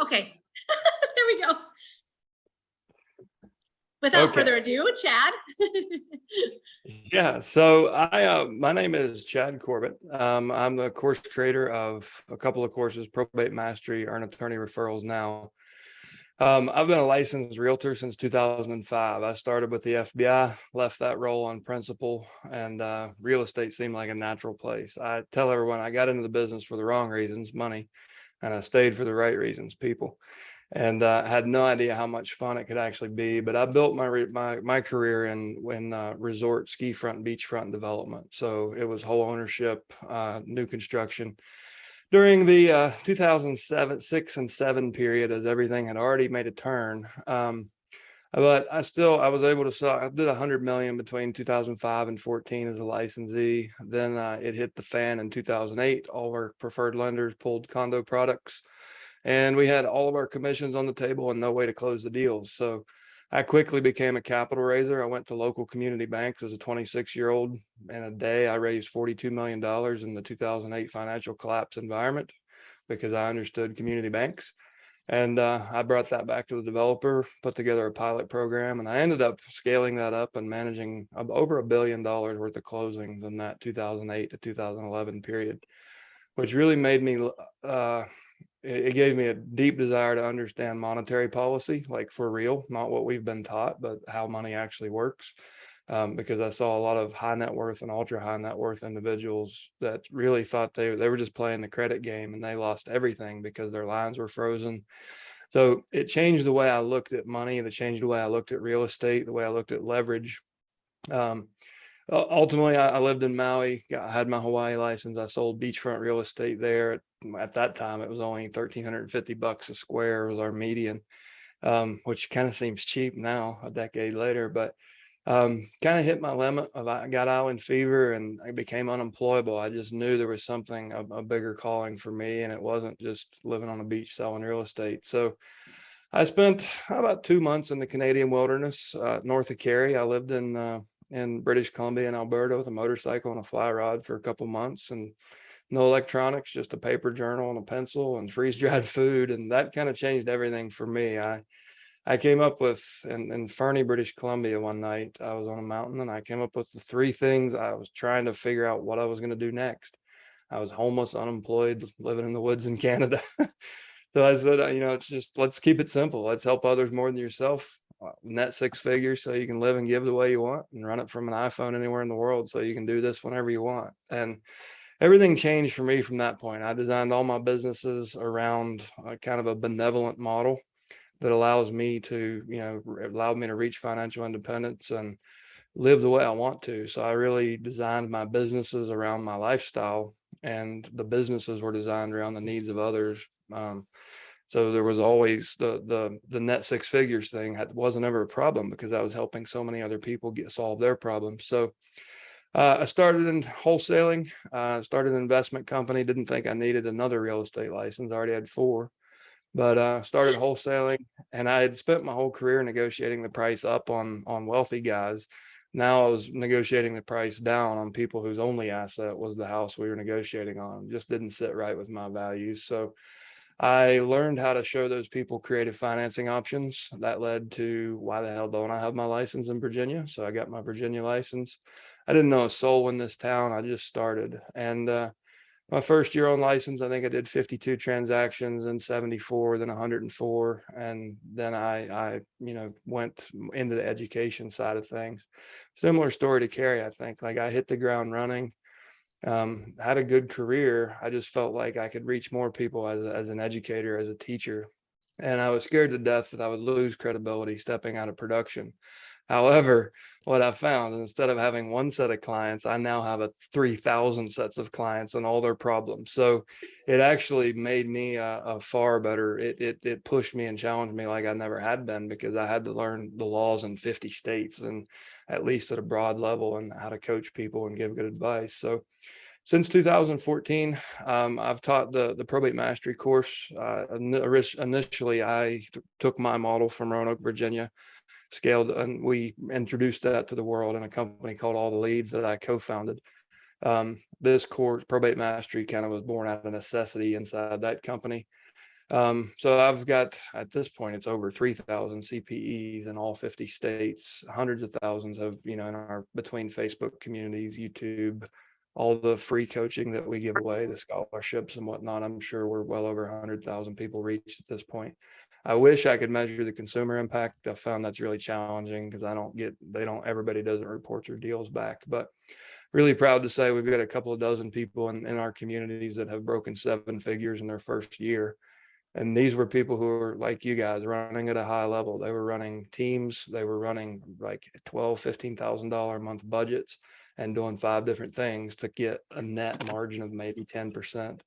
Okay. There we go. Without Okay. further ado, Chad. Yeah. So my name is Chad Corbett. I'm the course creator of a couple of courses, Probate Mastery, Earn Attorney Referrals Now. I've been a licensed realtor since 2005. I started with the FBI, left that role on principle, and real estate seemed like a natural place. I tell everyone I got into the business for the wrong reasons, money, and I stayed for the right reasons, people. And had no idea how much fun it could actually be. But I built my career in resort, ski front, beachfront development. So it was whole ownership, new construction. During the 2007, 6, and 7 period, as everything had already made a turn. But I was able to sell. I did 100 million between 2005 and 14 as a licensee. Then it hit the fan in 2008. All of our preferred lenders pulled condo products, and we had all of our commissions on the table and no way to close the deals. So I quickly became a capital raiser. I went to local community banks as a 26-year-old. In a day, I raised $42 million in the 2008 financial collapse environment because I understood community banks. And I brought that back to the developer, put together a pilot program, and I ended up scaling that up and managing over $1 billion worth of closings in that 2008 to 2011 period, which really made me it gave me a deep desire to understand monetary policy, like for real, not what we've been taught, but how money actually works. Because I saw a lot of high net worth and ultra high net worth individuals that really thought they were just playing the credit game, and they lost everything because their lines were frozen. So it changed the way I looked at money. It changed the way I looked at real estate, the way I looked at leverage. Ultimately, I lived in Maui. I had my Hawaii license. I sold beachfront real estate there. At that time, it was only $1,350 a square was our median, which kind of seems cheap now, a decade later. But kind of hit my limit. I got island fever and I became unemployable. I just knew there was something, a bigger calling for me, and it wasn't just living on a beach selling real estate. So I spent about 2 months in the Canadian wilderness, north of Cari. I lived in British Columbia and Alberta with a motorcycle and a fly rod for a couple months, and no electronics, just a paper journal and a pencil and freeze dried food. And that kind of changed everything for me. I came up with in Fernie, British Columbia one night, I was on a mountain and I came up with the 3 things I was trying to figure out what I was going to do next. I was homeless, unemployed, living in the woods in Canada. So I said, it's just, let's keep it simple. Let's help others more than yourself. Net 6 figures so you can live and give the way you want and run it from an iPhone anywhere in the world so you can do this whenever you want. And everything changed for me from that point. I designed all my businesses around kind of a benevolent model that allows me to, allowed me to reach financial independence and live the way I want to. So I really designed my businesses around my lifestyle, and the businesses were designed around the needs of others. So there was always the net 6 figures thing wasn't ever a problem because I was helping so many other people solve their problems. So I started in wholesaling, started an investment company, didn't think I needed another real estate license. I already had 4, but started wholesaling, and I had spent my whole career negotiating the price up on wealthy guys. Now I was negotiating the price down on people whose only asset was the house we were negotiating on. It just didn't sit right with my values. So I learned how to show those people creative financing options. That led to why the hell don't I have my license in Virginia? So I got my Virginia license. I didn't know a soul in this town. I just started. And my first year on license, I think I did 52 transactions and 74, then 104. And then I went into the education side of things. Similar story to Cari, I think. Like, I hit the ground running. Had a good career. I just felt like I could reach more people as an educator, as a teacher. And I was scared to death that I would lose credibility stepping out of production. However, what I found is instead of having one set of clients, I now have 3,000 sets of clients and all their problems. So it actually made me a far better. It pushed me and challenged me like I never had been, because I had to learn the laws in 50 states and at least at a broad level, and how to coach people and give good advice. So since 2014, I've taught the Probate Mastery course. Initially, I took my model from Roanoke, Virginia, scaled, and we introduced that to the world in a company called All the Leads that I co-founded. This course, Probate Mastery, kind of was born out of necessity inside that company. So I've got, at this point, it's over 3,000 CPEs in all 50 states, hundreds of thousands of, in our between Facebook communities, YouTube, all the free coaching that we give away, the scholarships and whatnot. I'm sure we're well over 100,000 people reached at this point. I wish I could measure the consumer impact. I found that's really challenging because everybody doesn't report their deals back. But really proud to say we've got a couple of dozen people in our communities that have broken 7 figures in their first year. And these were people who were like you guys, running at a high level. They were running teams. They were running like $15,000 a month budgets and doing 5 different things to get a net margin of maybe 10%.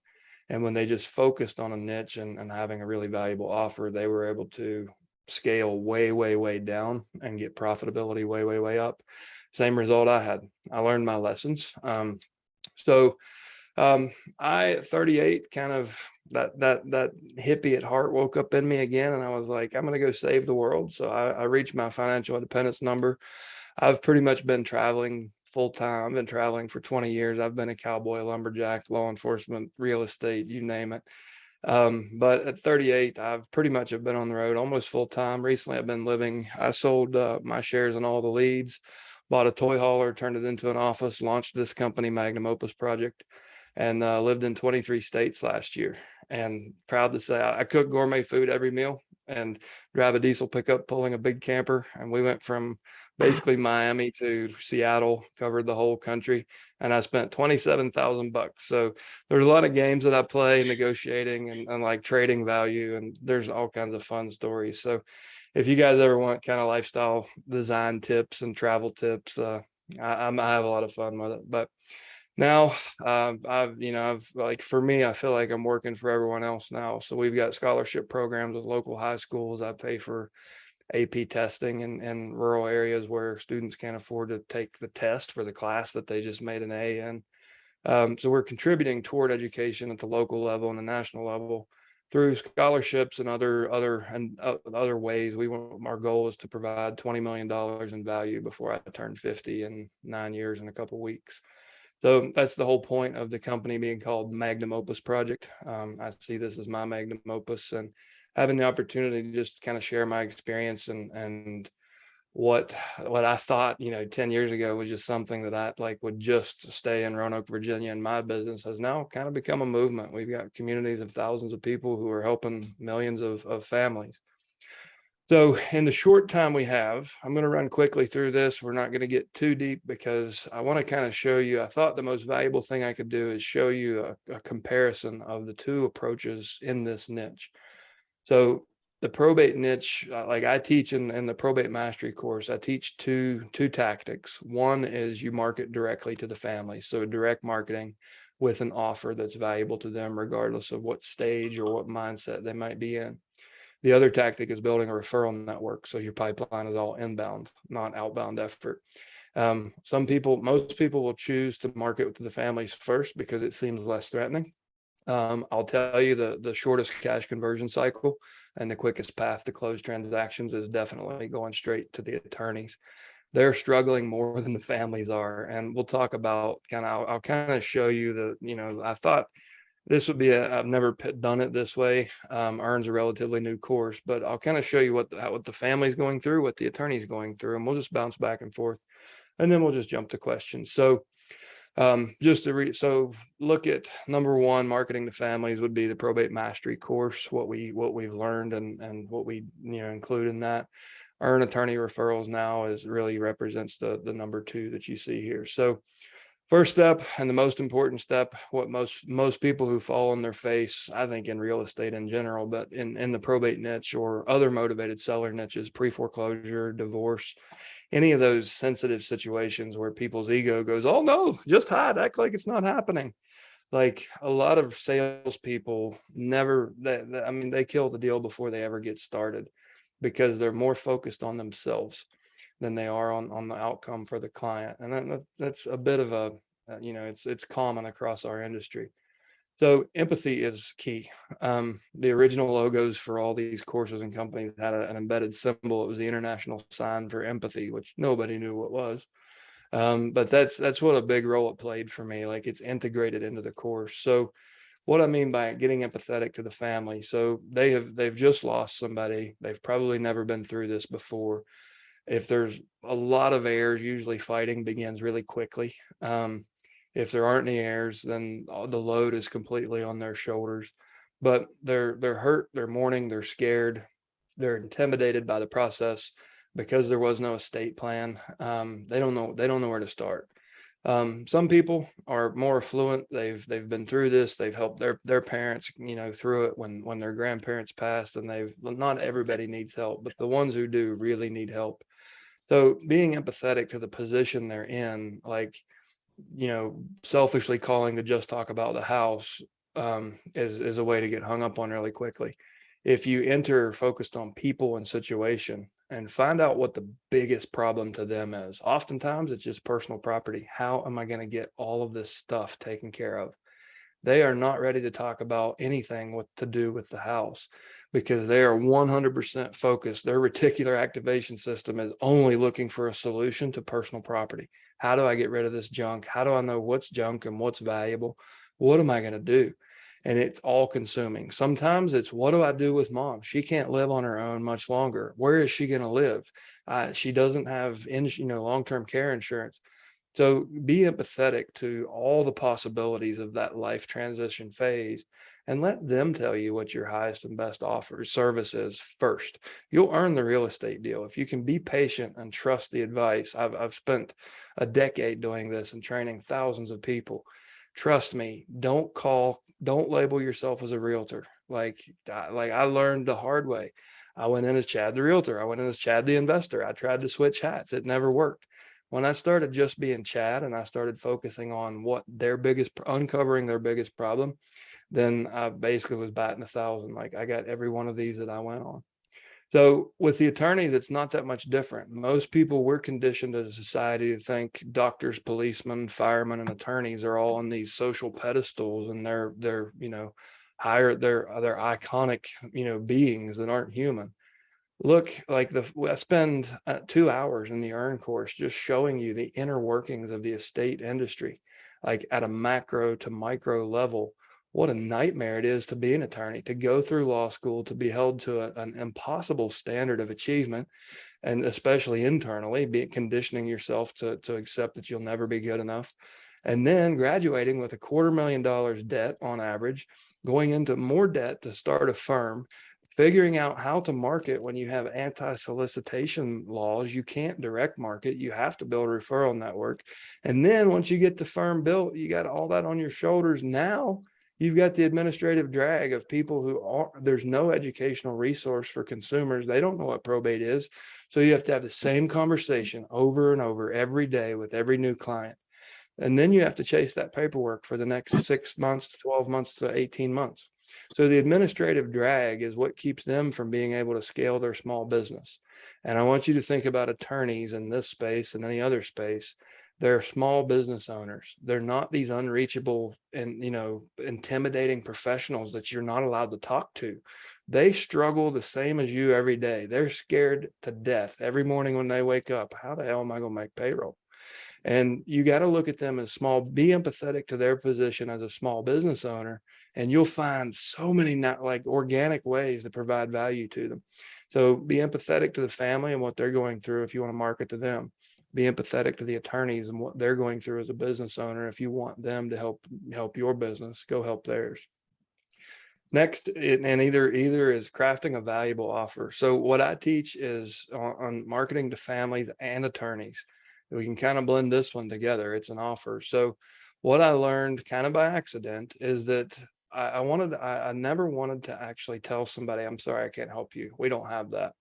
And when they just focused on a niche and having a really valuable offer, they were able to scale way, way, way down and get profitability way, way, way up. Same result I had. I learned my lessons. So I at 38, kind of that hippie at heart woke up in me again, and I was like, I'm gonna go save the world. So I reached my financial independence number. I've pretty much been traveling full time. I've been traveling for 20 years. I've been a cowboy, lumberjack, law enforcement, real estate, you name it. But at 38, I've pretty much have been on the road almost full time. Recently, I sold my shares in all the leads, bought a toy hauler, turned it into an office, launched this company, Magnum Opus Project, and lived in 23 states last year. And proud to say I cook gourmet food every meal and drive a diesel pickup pulling a big camper. And we went from basically Miami to Seattle, covered the whole country. And I spent 27,000 bucks. So there's a lot of games that I play, negotiating and like trading value. And there's all kinds of fun stories. So if you guys ever want kind of lifestyle design tips and travel tips, I have a lot of fun with it. But now, I've like, for me, I feel like I'm working for everyone else now. So we've got scholarship programs with local high schools. I pay for AP testing in rural areas where students can't afford to take the test for the class that they just made an A in. So we're contributing toward education at the local level and the national level through scholarships and other ways. Our goal is to provide $20 million in value before I turn 50 in 9 years and a couple of weeks. So that's the whole point of the company being called Magnum Opus Project. I see this as my Magnum Opus, and having the opportunity to just kind of share my experience and what I thought, 10 years ago was just something that I like would just stay in Roanoke, Virginia, and my business has now kind of become a movement. We've got communities of thousands of people who are helping millions of families. So in the short time we have, I'm going to run quickly through this. We're not going to get too deep because I want to kind of show you, I thought the most valuable thing I could do is show you a comparison of the two approaches in this niche. So the probate niche, like I teach in the probate mastery course, I teach two tactics. One is you market directly to the family. So direct marketing with an offer that's valuable to them, regardless of what stage or what mindset they might be in. The other tactic is building a referral network. So your pipeline is all inbound, not outbound effort. Most people will choose to market to the families first because it seems less threatening. I'll tell you the shortest cash conversion cycle and the quickest path to close transactions is definitely going straight to the attorneys. They're struggling more than the families are. And we'll talk about I'll kind of show you I thought this would be I've never done it this way. Earn's a relatively new course, but I'll kind of show you what the family's going through, what the attorney's going through, and we'll just bounce back and forth, and then we'll just jump to questions. So so look at number one, marketing to families would be the probate mastery course, what we've learned and what we include in that. Earn attorney referrals now really represents the number two that you see here. So first step and the most important step, what most people who fall on their face, I think in real estate in general, but in the probate niche or other motivated seller niches, pre-foreclosure, divorce, any of those sensitive situations where people's ego goes, oh no, just hide, act like it's not happening. Like a lot of salespeople they kill the deal before they ever get started because they're more focused on themselves than they are on the outcome for the client. And that's a bit of it's common across our industry. So empathy is key. The original logos for all these courses and companies had an embedded symbol. It was the international sign for empathy, which nobody knew what was. But that's what a big role it played for me. Like it's integrated into the course. So What I mean by getting empathetic to the family, so they've just lost somebody. They've probably never been through this before. If there's a lot of heirs, usually fighting begins really quickly. If there aren't any heirs, then the load is completely on their shoulders. But they're hurt, they're mourning, they're scared, they're intimidated by the process because there was no estate plan. They don't know where to start. Some people are more affluent. They've been through this. They've helped their parents, through it when their grandparents passed, and they've not everybody needs help, but the ones who do really need help. So being empathetic to the position they're in, like, selfishly calling to just talk about the house, is a way to get hung up on really quickly. If you enter focused on people and situation and find out what the biggest problem to them is, oftentimes it's just personal property. How am I going to get all of this stuff taken care of? They are not ready to talk about anything what to do with the house because they are 100% focused. Their reticular activation system is only looking for a solution to personal property. How do I get rid of this junk? How do I know what's junk and what's valuable? What am I going to do? And it's all consuming. Sometimes it's, what do I do with mom? She can't live on her own much longer. Where is she going to live? She doesn't have long-term care insurance. So be empathetic to all the possibilities of that life transition phase and let them tell you what your highest and best offer service is first. You'll earn the real estate deal. If you can be patient and trust the advice. I've spent a decade doing this and training thousands of people. Trust me, don't label yourself as a realtor. Like I learned the hard way. I went in as Chad the realtor. I went in as Chad the investor. I tried to switch hats. It never worked. When I started just being Chad and I started focusing on uncovering their biggest problem, then I basically was batting 1,000. Like I got every one of these that I went on. So with the attorneys, it's not that much different. Most people, we're conditioned as a society to think doctors, policemen, firemen, and attorneys are all on these social pedestals, and they're higher, they're iconic, beings that aren't human. Look, like I spend 2 hours in the earn course just showing you the inner workings of the estate industry, like at a macro to micro level. What a nightmare it is to be an attorney, to go through law school, to be held to an impossible standard of achievement, and especially internally, be conditioning yourself to accept that you'll never be good enough. And then graduating with $250,000 debt on average, going into more debt to start a firm, figuring out how to market when you have anti-solicitation laws. You can't direct market. You have to build a referral network. And then once you get the firm built, you got all that on your shoulders. Now you've got the administrative drag of people there's no educational resource for consumers. They don't know what probate is. So you have to have the same conversation over and over every day with every new client. And then you have to chase that paperwork for the next 6 months to 12 months to 18 months. So the administrative drag is what keeps them from being able to scale their small business. And I want you to think about attorneys in this space and any other space. They're small business owners. They're not these unreachable and, intimidating professionals that you're not allowed to talk to. They struggle the same as you every day. They're scared to death every morning when they wake up. How the hell am I going to make payroll? And you got to look at them as small, be empathetic to their position as a small business owner, and you'll find so many not like organic ways to provide value to them. So be empathetic to the family and what they're going through if you want to market to them. Be empathetic to the attorneys and what they're going through as a business owner. If you want them to help your business, go help theirs. Next, and either is crafting a valuable offer. So what I teach is on marketing to families and attorneys. We can kind of blend this one together. It's an offer. So what I learned kind of by accident is that I never wanted to actually tell somebody, I'm sorry, I can't help you. We don't have that.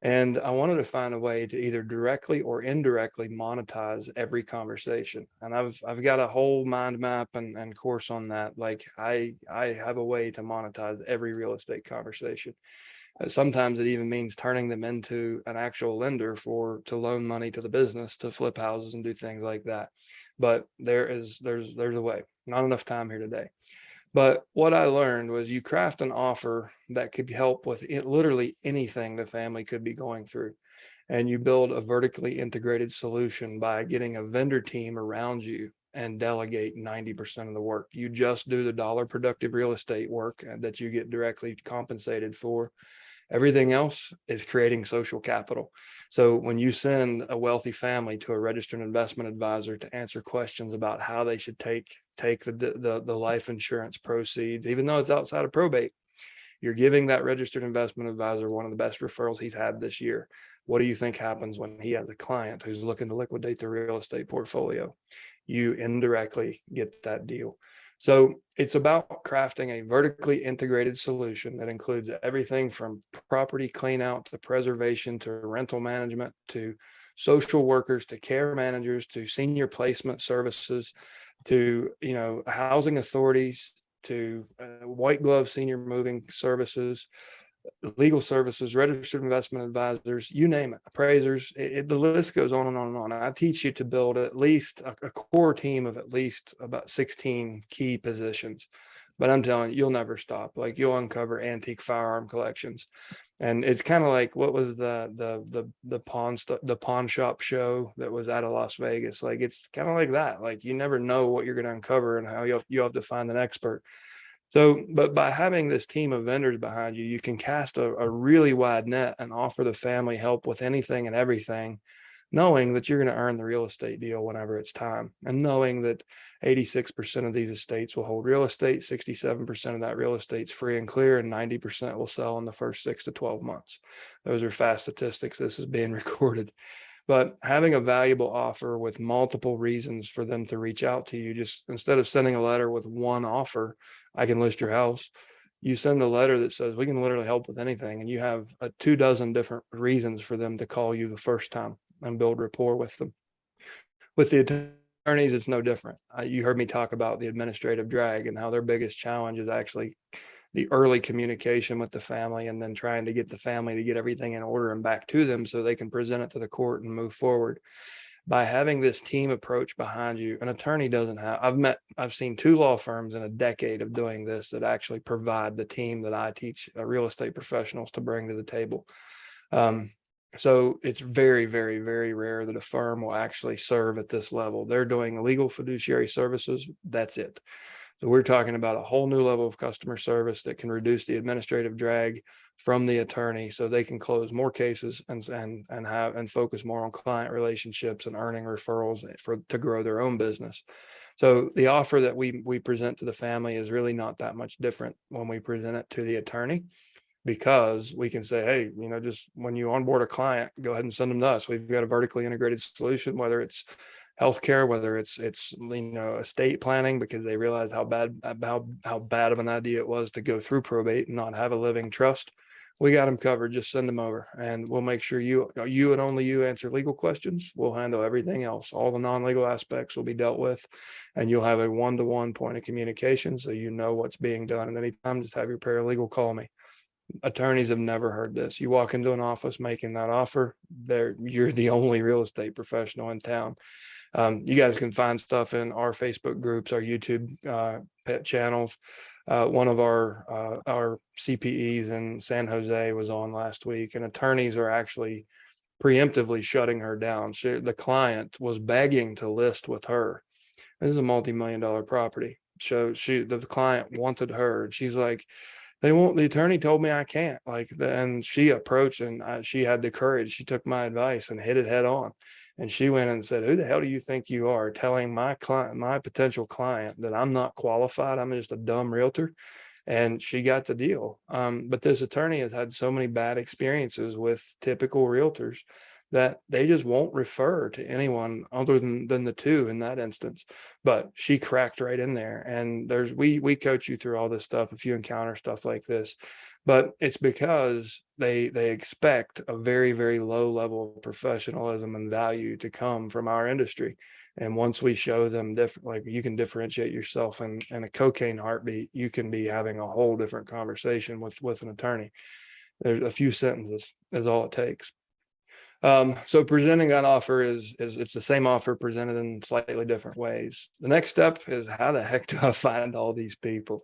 And I wanted to find a way to either directly or indirectly monetize every conversation. And I've got a whole mind map and course on that. Like I have a way to monetize every real estate conversation. Sometimes it even means turning them into an actual lender to loan money to the business to flip houses and do things like that. But there's a way. Not enough time here today. But what I learned was you craft an offer that could help with literally anything the family could be going through. And you build a vertically integrated solution by getting a vendor team around you and delegate 90% of the work. You just do the dollar productive real estate work that you get directly compensated for. Everything else is creating social capital. So when you send a wealthy family to a registered investment advisor to answer questions about how they should take the life insurance proceeds, even though it's outside of probate, you're giving that registered investment advisor one of the best referrals he's had this year. What do you think happens when he has a client who's looking to liquidate the real estate portfolio? You indirectly get that deal. So it's about crafting a vertically integrated solution that includes everything from property clean out to preservation to rental management to social workers to care managers to senior placement services to housing authorities to white glove senior moving services, legal services, registered investment advisors, you name it, appraisers, the list goes on and on and on. I teach you to build at least a core team of at least about 16 key positions. But I'm telling you, you'll never stop. Like, you'll uncover antique firearm collections. And it's kind of like, what was the pawn shop show that was out of Las Vegas? Like, it's kind of like that. Like, you never know what you're going to uncover and how you have to find an expert. So, but by having this team of vendors behind you, you can cast a really wide net and offer the family help with anything and everything, knowing that you're going to earn the real estate deal whenever it's time, and knowing that 86% of these estates will hold real estate, 67% of that real estate's free and clear, and 90% will sell in the first 6 to 12 months. Those are fast statistics. This is being recorded. But having a valuable offer with multiple reasons for them to reach out to you, just instead of sending a letter with one offer, I can list your house, you send a letter that says we can literally help with anything, and you have 24 different reasons for them to call you the first time and build rapport with them. With the attorneys, it's no different. You heard me talk about the administrative drag and how their biggest challenge is actually the early communication with the family, and then trying to get the family to get everything in order and back to them so they can present it to the court and move forward. By having this team approach behind you, an attorney doesn't have. I've seen 2 law firms in a decade of doing this that actually provide the team that I teach real estate professionals to bring to the table. So it's very, very, very rare that a firm will actually serve at this level. They're doing legal fiduciary services. That's it. So we're talking about a whole new level of customer service that can reduce the administrative drag from the attorney, so they can close more cases and focus more on client relationships and earning referrals to grow their own business. So the offer that we present to the family is really not that much different when we present it to the attorney, because we can say, hey, just when you onboard a client, go ahead and send them to us. We've got a vertically integrated solution, whether it's healthcare, whether it's estate planning, because they realized how bad of an idea it was to go through probate and not have a living trust. We got them covered. Just send them over, and we'll make sure you and only you answer legal questions. We'll handle everything else. All the non-legal aspects will be dealt with, and you'll have a one-to-one point of communication, so you know what's being done. And anytime, just have your paralegal call me. Attorneys have never heard this. You walk into an office making that offer, you're the only real estate professional in town. You guys can find stuff in our Facebook groups, our YouTube pet channels. One of our CPEs in San Jose was on last week, and attorneys are actually preemptively shutting her down. The client was begging to list with her. This is a multi-million-dollar property. So the client wanted her, and she's like, the attorney told me I can't, and she approached, and she had the courage. She took my advice and hit it head on. And she went and said, who the hell do you think you are, telling my potential client that I'm not qualified? I'm just a dumb realtor. And she got the deal. But this attorney has had so many bad experiences with typical realtors that they just won't refer to anyone other than the 2 in that instance. But she cracked right in there. And we coach you through all this stuff if you encounter stuff like this. But it's because they expect a very, very low level of professionalism and value to come from our industry. And once we show them different, like, you can differentiate yourself in a cocaine heartbeat, you can be having a whole different conversation with an attorney. There's a few sentences is all it takes. So presenting that offer it's the same offer presented in slightly different ways. The next step is, how the heck do I find all these people?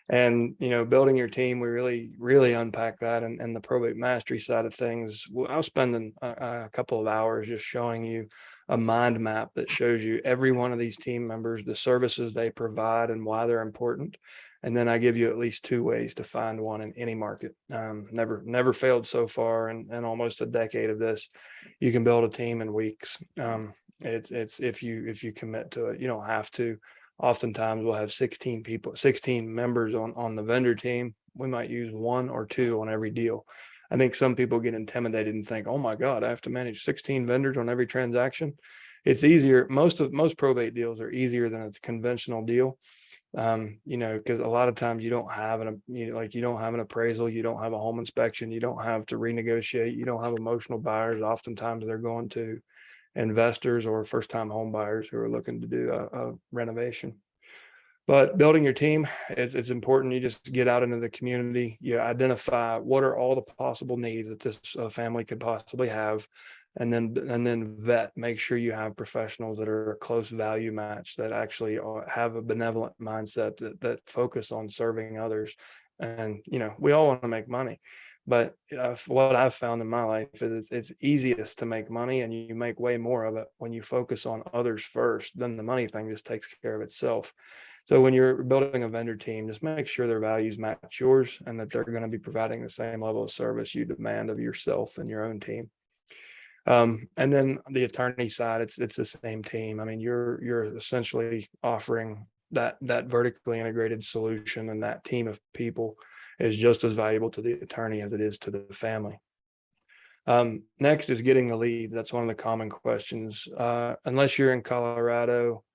And, building your team, we really, really unpack that. And the probate mastery side of things, I'll spend a couple of hours just showing you a mind map that shows you every one of these team members, the services they provide and why they're important. And then I give you at least 2 ways to find one in any market. Never failed so far in almost a decade of this. You can build a team in weeks. It's if you commit to it. You don't have to. Oftentimes we'll have 16 people, 16 members on the vendor team. We might use 1 or 2 on every deal. I think some people get intimidated and think, oh my God, I have to manage 16 vendors on every transaction. It's easier. Most probate deals are easier than a conventional deal. Because a lot of times you don't have you don't have an appraisal, you don't have a home inspection, you don't have to renegotiate, you don't have emotional buyers. Oftentimes they're going to investors or first-time home buyers who are looking to do a renovation. But building your team, it's important. You just get out into the community. You identify what are all the possible needs that this family could possibly have, and then vet. Make sure you have professionals that are a close value match, that actually have a benevolent mindset, that focus on serving others. And we all want to make money, but what I've found in my life is it's easiest to make money, and you make way more of it when you focus on others first. Then the money thing just takes care of itself. So when you're building a vendor team, just make sure their values match yours and that they're going to be providing the same level of service you demand of yourself and your own team. And then the attorney side, it's the same team. I mean, you're essentially offering that vertically integrated solution, and that team of people is just as valuable to the attorney as it is to the family. Next is getting the lead. That's one of the common questions. Unless you're in Colorado,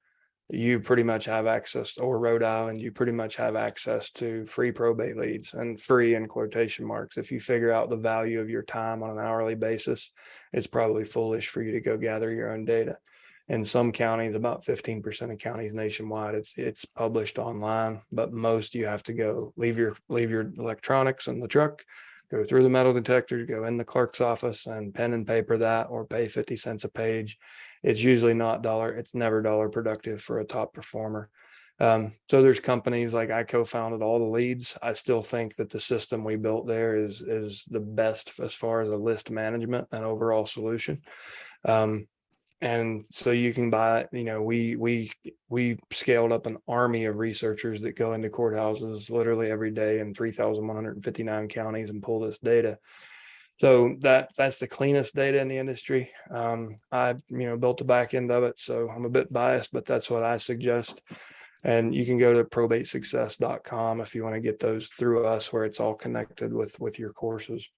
you pretty much have access, or Rhode Island, you pretty much have access to free probate leads, and free in quotation marks. If you figure out the value of your time on an hourly basis, it's probably foolish for you to go gather your own data. In some counties, about 15% of counties nationwide, it's published online, but most you have to go leave your electronics in the truck, go through the metal detectors, go in the clerk's office and pen and paper that, or pay 50 cents a page. It's usually it's never dollar productive for a top performer. So there's companies like, I co-founded all the leads. I still think that the system we built there is the best as far as a list management and overall solution. And so you can buy, we scaled up an army of researchers that go into courthouses literally every day in 3,159 counties and pull this data. So that's the cleanest data in the industry. I built the back end of it, so I'm a bit biased, but that's what I suggest. And you can go to probatesuccess.com if you want to get those through us, where it's all connected with your courses.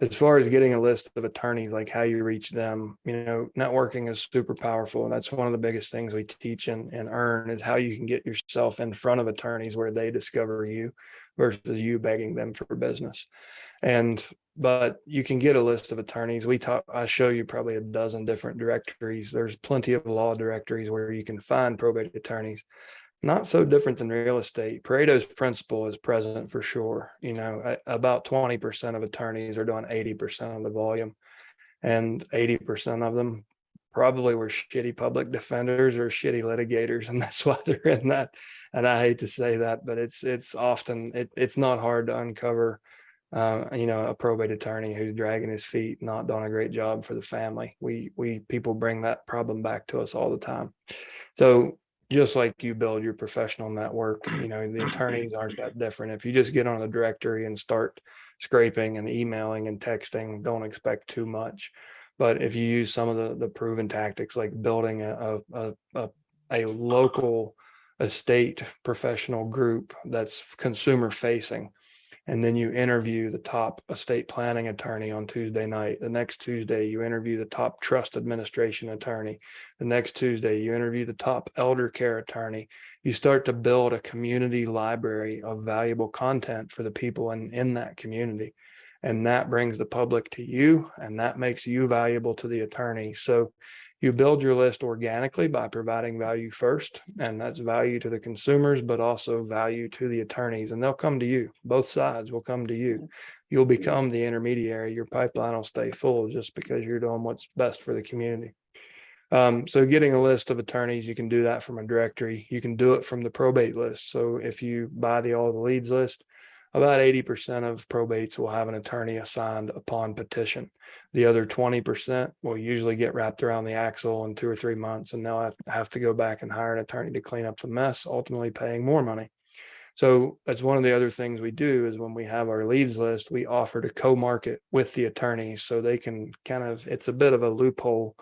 As far as getting a list of attorneys, like how you reach them, networking is super powerful. And that's one of the biggest things we teach and earn, is how you can get yourself in front of attorneys where they discover you versus you begging them for business. But you can get a list of attorneys. I show you probably a dozen different directories. There's plenty of law directories where you can find probate attorneys. Not so different than real estate. Pareto's principle is present for sure. About 20% of attorneys are doing 80% of the volume, and 80% of them probably were shitty public defenders or shitty litigators, and that's why they're in that. And I hate to say that, but it's often it's not hard to uncover a probate attorney who's dragging his feet, not doing a great job for the family. People bring that problem back to us all the time. So just like you build your professional network, the attorneys aren't that different. If you just get on a directory and start scraping and emailing and texting, don't expect too much. But if you use some of the proven tactics, like building a local estate professional group that's consumer facing, and then you interview the top estate planning attorney on Tuesday night. The next Tuesday, you interview the top trust administration attorney. The next Tuesday, you interview the top elder care attorney. You start to build a community library of valuable content for the people in that community. And that brings the public to you, and that makes you valuable to the attorney. So you build your list organically by providing value first, and that's value to the consumers, but also value to the attorneys, and they'll come to you. Both sides will come to you. You'll become the intermediary. Your pipeline will stay full just because you're doing what's best for the community. So getting a list of attorneys, you can do that from a directory. You can do it from the probate list. So if you buy the all the leads list, about 80% of probates will have an attorney assigned upon petition. The other 20% will usually get wrapped around the axle in 2 or 3 months, and they'll have to go back and hire an attorney to clean up the mess, ultimately paying more money. So that's one of the other things we do is when we have our leads list, we offer to co-market with the attorneys so they can it's a bit of a loophole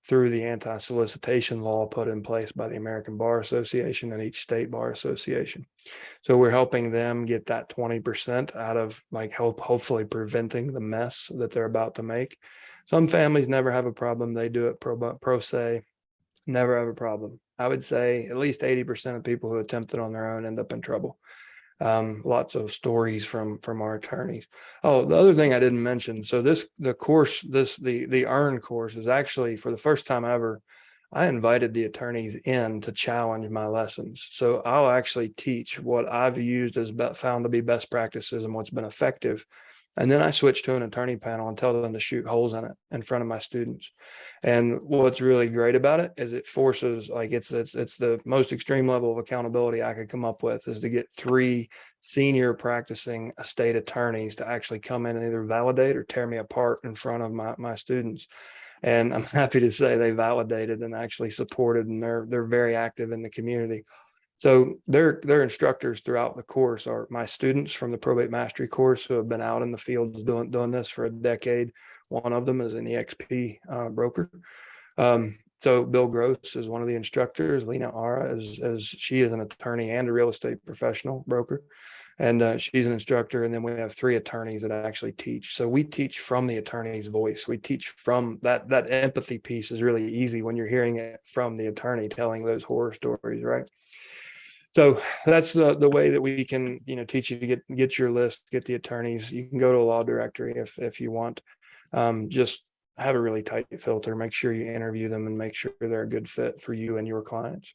through the anti-solicitation law put in place by the American Bar Association and each state bar association. So we're helping them get that 20% out of hopefully preventing the mess that they're about to make. Some families never have a problem. They do it pro se, never have a problem. I would say at least 80% of people who attempt it on their own end up in trouble. Lots of stories from our attorneys. Oh, the other thing I didn't mention. So the EARN course is actually, for the first time ever, I invited the attorneys in to challenge my lessons. So I'll actually teach what I've used as found to be best practices and what's been effective. And then I switch to an attorney panel and tell them to shoot holes in it in front of my students. And what's really great about it is it forces, it's the most extreme level of accountability I could come up with, is to get 3 senior practicing estate attorneys to actually come in and either validate or tear me apart in front of my students. And I'm happy to say they validated and actually supported, and they're very active in the community. So their instructors throughout the course are my students from the Probate Mastery course who have been out in the field doing this for a decade. One of them is an EXP broker. So Bill Gross is one of the instructors. Lena Ara she is an attorney and a real estate professional broker, and she's an instructor. And then we have 3 attorneys that actually teach. So we teach from the attorney's voice. We teach from that empathy piece is really easy when you're hearing it from the attorney telling those horror stories, right? So that's the way that we can, teach you to get your list, get the attorneys. You can go to a law directory if you want. Just have a really tight filter. Make sure you interview them and make sure they're a good fit for you and your clients.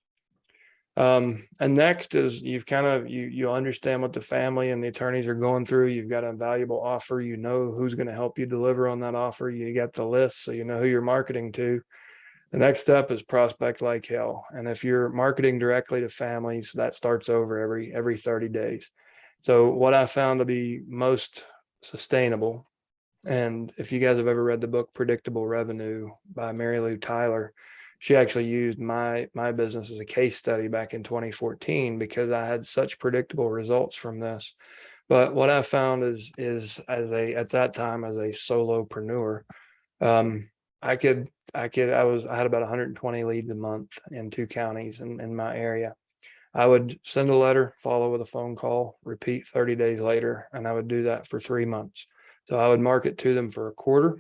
And next is you understand what the family and the attorneys are going through. You've got a valuable offer. You know who's going to help you deliver on that offer. You got the list, so you know who you're marketing to. The next step is prospect like hell. And if you're marketing directly to families, that starts over every 30 days. So what I found to be most sustainable, and if you guys have ever read the book Predictable Revenue by Mary Lou Tyler, she actually used my business as a case study back in 2014 because I had such predictable results from this. But what I found is at that time as a solopreneur, I had about 120 leads a month in 2 counties in my area. I would send a letter, follow with a phone call, repeat 30 days later, and I would do that for 3 months. So I would market to them for a quarter,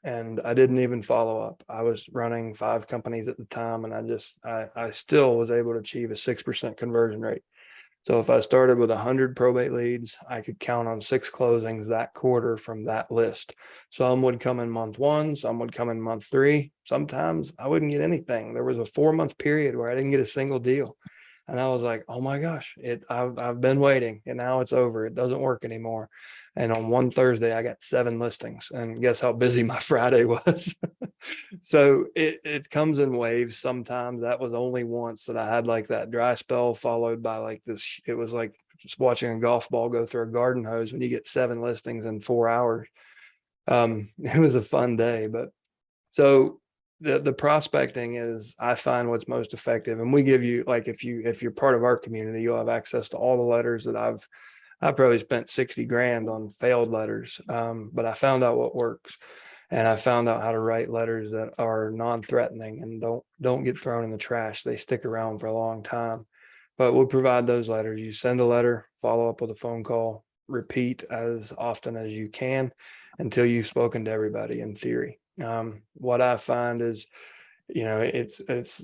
and I didn't even follow up. I was running 5 companies at the time, and I still was able to achieve a 6% conversion rate. So if I started with 100 probate leads, I could count on 6 closings that quarter from that list. Some would come in month 1, some would come in month 3. Sometimes I wouldn't get anything. There was a 4-month period where I didn't get a single deal. And I was like, oh my gosh, I've been waiting and now it's over. It doesn't work anymore. And on one Thursday, I got 7 listings, and guess how busy my Friday was. So it comes in waves. Sometimes that was only once that I had like that dry spell followed by like this. It was like just watching a golf ball go through a garden hose when you get 7 listings in 4 hours. It was a fun day, but so the prospecting is, I find, what's most effective. And we give you, like, if you're part of our community, you'll have access to all the letters that I probably spent 60 grand on failed letters. But I found out what works, and I found out how to write letters that are non-threatening and don't get thrown in the trash. They stick around for a long time. But we'll provide those letters. You send a letter, follow up with a phone call, repeat as often as you can until you've spoken to everybody in theory. What I find is, it's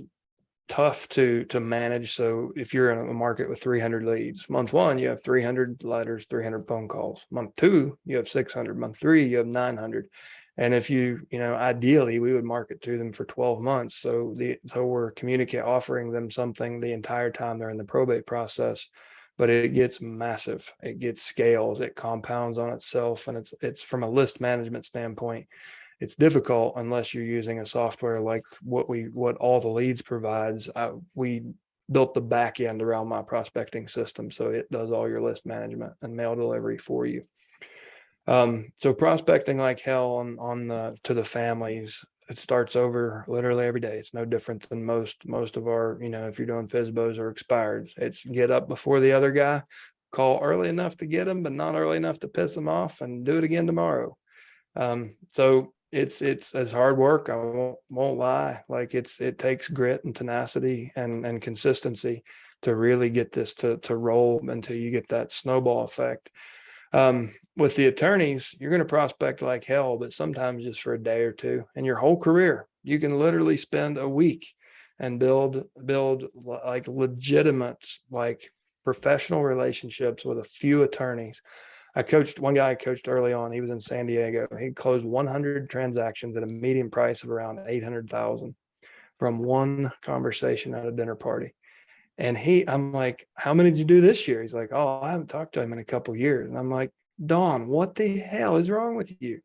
tough to manage. So if you're in a market with 300 leads, month 1, you have 300 letters, 300 phone calls. Month 2, you have 600. Month 3, you have 900. And if ideally we would market to them for 12 months. So we're offering them something the entire time they're in the probate process, but it gets massive. It gets scales, it compounds on itself. And it's from a list management standpoint, it's difficult unless you're using a software like what All the Leads provides. We built the back end around my prospecting system. So it does all your list management and mail delivery for you. So prospecting like hell to the families, it starts over literally every day. It's no different than most of our, if you're doing FSBOs or expireds, it's get up before the other guy, call early enough to get them, but not early enough to piss them off, and do it again tomorrow. So it's hard work. I won't lie. Like it takes grit and tenacity and consistency to really get this to roll until you get that snowball effect. With the attorneys, you're going to prospect like hell, but sometimes just for a day or two. And your whole career, you can literally spend a week and build like legitimate, like professional relationships with a few attorneys. One guy I coached early on. He was in San Diego. He closed 100 transactions at a median price of around 800,000 from one conversation at a dinner party. And I'm like, how many did you do this year? He's like, oh, I haven't talked to him in a couple of years. And I'm like, Don, what the hell is wrong with you?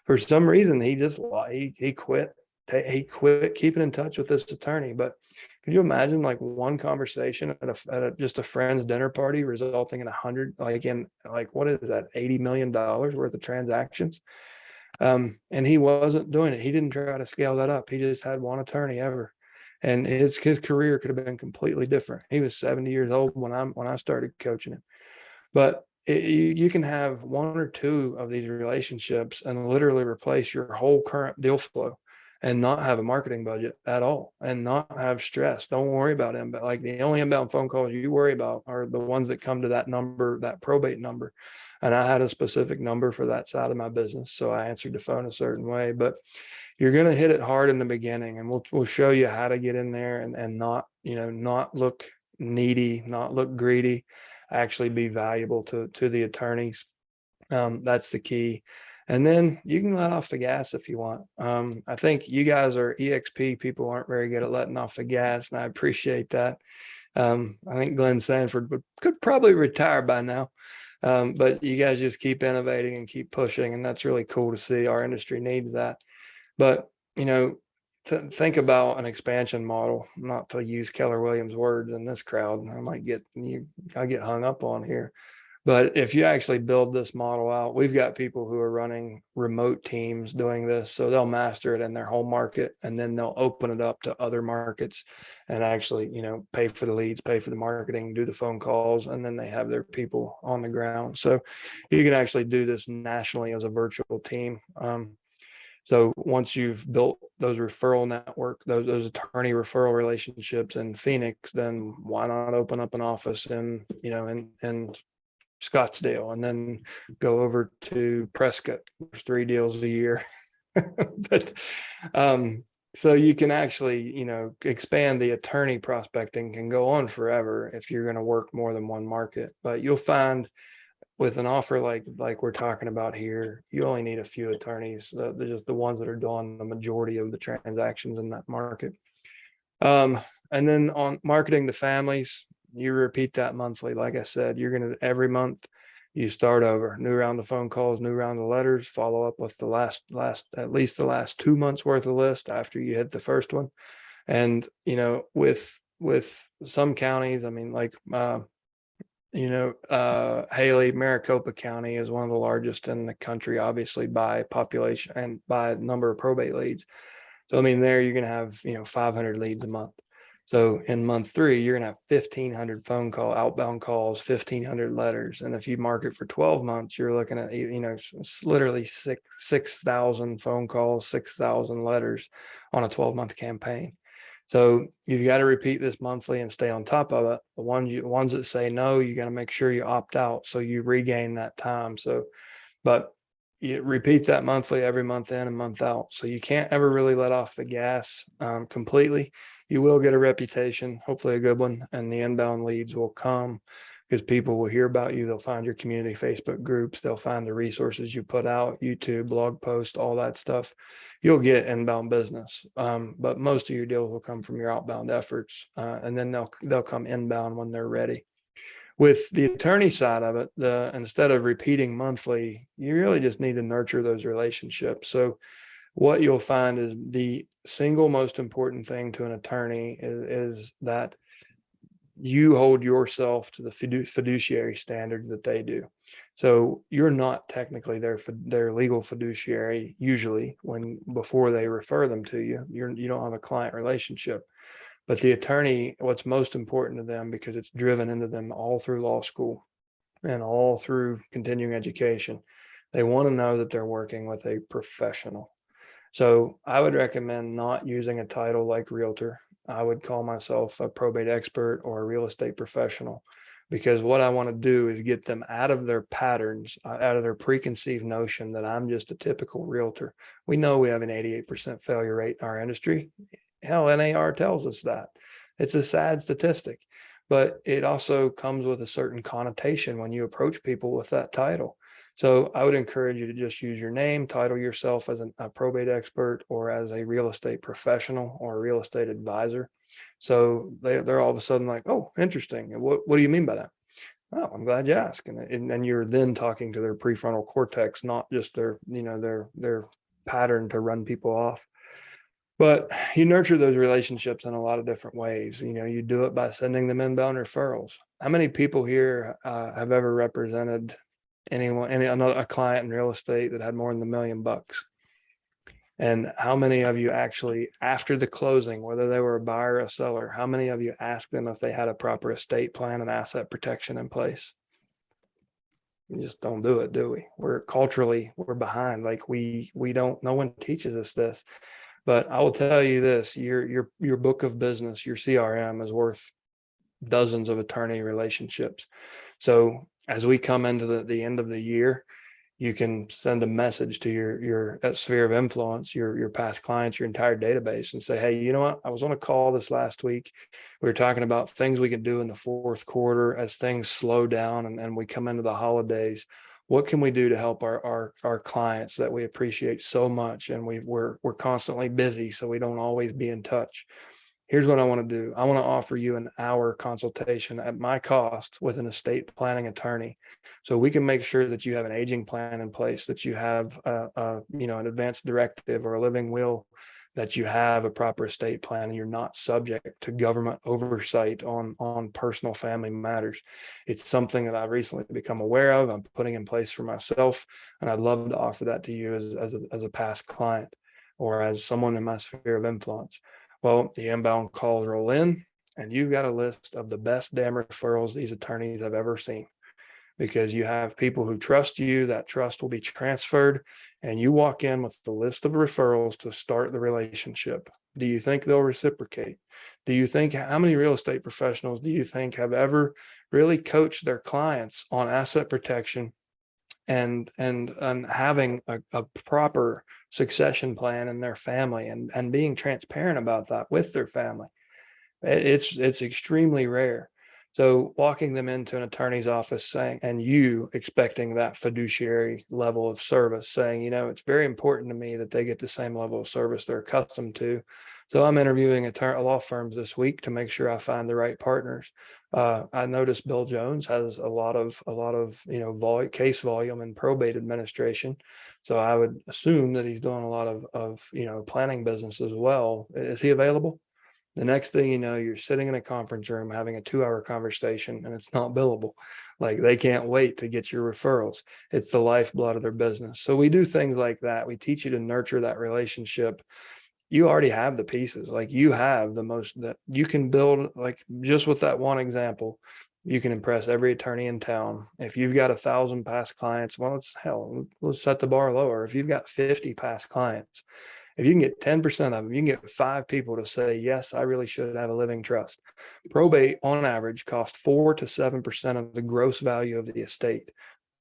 For some reason, he just he quit. He quit keeping in touch with this attorney. But can you imagine like one conversation at just a friend's dinner party resulting in 100, what is that, $80 million worth of transactions? And he wasn't doing it. He didn't try to scale that up. He just had one attorney ever. And his career could have been completely different. He was 70 years old when I started coaching him. But you can have one or two of these relationships and literally replace your whole current deal flow and not have a marketing budget at all and not have stress. Don't worry about them. But like the only inbound phone calls you worry about are the ones that come to that number, that probate number. And I had a specific number for that side of my business. So I answered the phone a certain way. But you're going to hit it hard in the beginning, and we'll show you how to get in there and not look needy, not look greedy, actually be valuable to the attorneys. That's the key. And then you can let off the gas if you want. I think you guys are EXP people, aren't very good at letting off the gas, and I appreciate that. I think Glenn Sanford could probably retire by now. But you guys just keep innovating and keep pushing, and that's really cool to see. Our industry needs that. But, think about an expansion model, not to use Keller Williams words in this crowd. I get hung up on here. But if you actually build this model out, we've got people who are running remote teams doing this. So they'll master it in their home market, and then they'll open it up to other markets and actually, pay for the leads, pay for the marketing, do the phone calls, and then they have their people on the ground. So you can actually do this nationally as a virtual team. So once you've built those referral network, those attorney referral relationships in Phoenix, then why not open up an office in Scottsdale, and then go over to Prescott? There's 3 deals a year. But so you can actually, expand. The attorney prospecting can go on forever if you're going to work more than one market. But you'll find with an offer like we're talking about here, you only need a few attorneys. They're just the ones that are doing the majority of the transactions in that market. And then on marketing to families, you repeat that monthly. Like I said, you're going to, every month you start over, new round of phone calls, new round of letters, follow up with the last at least the last 2 months worth of list after you hit the first one. And with some counties, I mean, like Haley, Maricopa County is one of the largest in the country, obviously by population and by number of probate leads. So, I mean, there you're going to have, 500 leads a month. So in month 3, you're going to have 1,500 outbound calls, 1,500 letters. And if you market for 12 months, you're looking at, literally 6,000 phone calls, 6,000 letters on a 12-month campaign. So you've got to repeat this monthly and stay on top of it. The ones that say no, you got to make sure you opt out so you regain that time. So, but you repeat that monthly, every month in and month out. So you can't ever really let off the gas completely. You will get a reputation, hopefully a good one, and the inbound leads will come because people will hear about you. They'll find your community Facebook groups. They'll find the resources you put out, YouTube, blog posts, all that stuff. You'll get inbound business, but most of your deals will come from your outbound efforts, and then they'll come inbound when they're ready. With the attorney side of it, instead of repeating monthly, you really just need to nurture those relationships. So what you'll find is the single most important thing to an attorney is that you hold yourself to the fiduciary standard that they do. So you're not technically their legal fiduciary usually before they refer them to you. You don't have a client relationship. But the attorney, what's most important to them, because it's driven into them all through law school and all through continuing education, they want to know that they're working with a professional. So I would recommend not using a title like realtor. I would call myself a probate expert or a real estate professional, because what I want to do is get them out of their patterns, out of their preconceived notion that I'm just a typical realtor. We know we have an 88% failure rate in our industry. Hell, NAR tells us that. It's a sad statistic, but it also comes with a certain connotation when you approach people with that title. So I would encourage you to just use your name, title yourself as a probate expert or as a real estate professional or a real estate advisor. So they're all of a sudden like, oh, interesting. And what do you mean by that? Oh, I'm glad you asked. And you're then talking to their prefrontal cortex, not just their pattern to run people off. But you nurture those relationships in a lot of different ways. You do it by sending them inbound referrals. How many people here have ever represented a client in real estate that had more than $1 million? And how many of you actually, after the closing, whether they were a buyer or a seller, how many of you asked them if they had a proper estate plan and asset protection in place? We just don't do it, do we? We're behind. Like we don't, no one teaches us this. But I will tell you this, your book of business, your CRM is worth dozens of attorney relationships. So as we come into the end of the year, you can send a message to your sphere of influence, your past clients, your entire database, and say, hey, you know what? I was on a call this last week. We were talking about things we can do in the fourth quarter as things slow down and we come into the holidays. What can we do to help our clients that we appreciate so much? And we're constantly busy, so we don't always be in touch. Here's what I want to do. I want to offer you an hour consultation at my cost with an estate planning attorney, so we can make sure that you have an aging plan in place, that you have an advanced directive or a living will, that you have a proper estate plan, and you're not subject to government oversight on personal family matters. It's something that I've recently become aware of. I'm putting in place for myself, and I'd love to offer that to you as a past client or as someone in my sphere of influence. Well, the inbound calls roll in, and you've got a list of the best damn referrals these attorneys have ever seen, because you have people who trust you. That trust will be transferred, and you walk in with the list of referrals to start the relationship. Do you think they'll reciprocate? Do you think, how many real estate professionals do you think have ever really coached their clients on asset protection and having a proper succession plan in their family and being transparent about that with their family? It's extremely rare. So walking them into an attorney's office saying, and you expecting that fiduciary level of service, saying, it's very important to me that they get the same level of service they're accustomed to. So I'm interviewing law firms this week to make sure I find the right partners. I noticed Bill Jones has a lot of case volume in probate administration. So I would assume that he's doing a lot of planning business as well. Is he available? The next thing you know, you're sitting in a conference room having a 2-hour conversation, and it's not billable. Like, they can't wait to get your referrals. It's the lifeblood of their business. So we do things like that. We teach you to nurture that relationship. You already have the pieces. Like, you have the most that you can build. Like, just with that one example, you can impress every attorney in town. If you've got 1,000 past clients, well, let's set the bar lower. If you've got 50 past clients, if you can get 10% of them, you can get 5 people to say, yes, I really should have a living trust. Probate on average costs 4 to 7% of the gross value of the estate.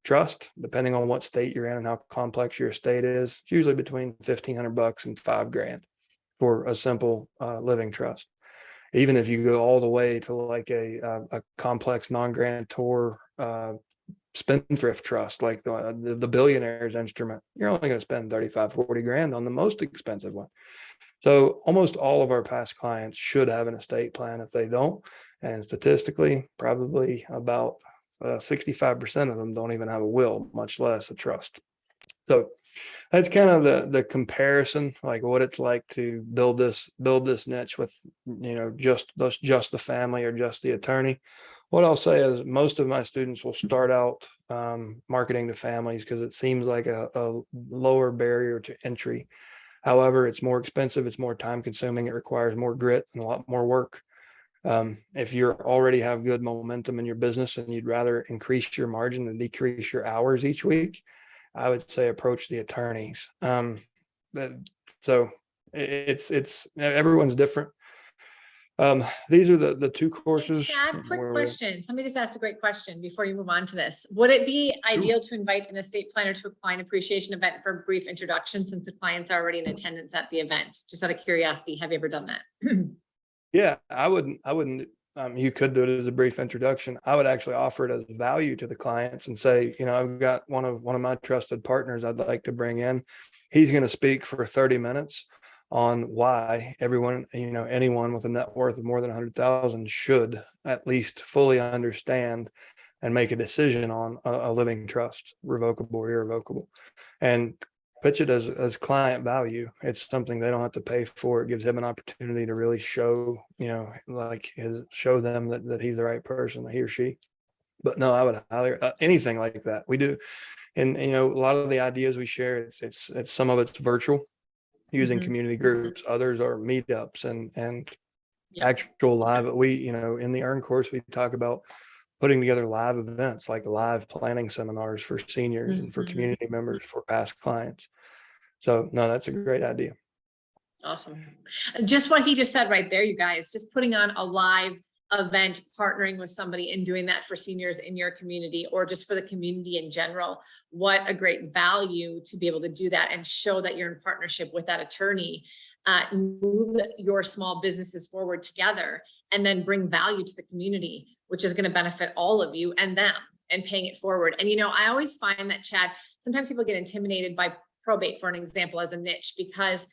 Trust, depending on what state you're in and how complex your estate is, it's usually between $1,500 and $5,000 for a simple living trust. Even if you go all the way to like a complex non-grantor spendthrift trust, like the billionaire's instrument, you're only going to spend 35, 40 grand on the most expensive one. So almost all of our past clients should have an estate plan. If they don't, and statistically, probably about 65% of them don't even have a will, much less a trust. So that's kind of the comparison, like what it's like to build this niche with, just the family or just the attorney. What I'll say is most of my students will start out marketing to families because it seems like a lower barrier to entry. However, it's more expensive, it's more time consuming, it requires more grit and a lot more work. If you already have good momentum in your business and you'd rather increase your margin and decrease your hours each week, I would say approach the attorneys. So it's everyone's different. These are the two Hey, courses. Chad, quick where question. Somebody just asked a great question before you move on to this. Would it be Sure. ideal to invite an estate planner to a client appreciation event for a brief introduction since the client's already in attendance at the event? Just out of curiosity, have you ever done that? Yeah, I wouldn't, you could do it as a brief introduction. I would actually offer it as value to the clients and say, I've got one of my trusted partners I'd like to bring in. He's going to speak for 30 minutes on why everyone, anyone with a net worth of more than 100,000 should at least fully understand and make a decision on a living trust, revocable or irrevocable. And pitch it as client value. It's something they don't have to pay for. It gives him an opportunity to really show, show them that he's the right person, he or she. But no, I would highly anything like that we do. And, a lot of the ideas we share, it's some of it's virtual using community groups. Others are meetups and Yep. actual live. We, in the EARN course, we talk about putting together live events like live planning seminars for seniors and for community members, for past clients. So no, that's a great idea. Awesome. Just what he just said right there, you guys, just putting on a live event, partnering with somebody and doing that for seniors in your community or just for the community in general. What a great value to be able to do that and show that you're in partnership with that attorney, move your small businesses forward together and then bring value to the community, which is going to benefit all of you and them and paying it forward. And, I always find that, Chad, sometimes people get intimidated by probate, for an example, as a niche, because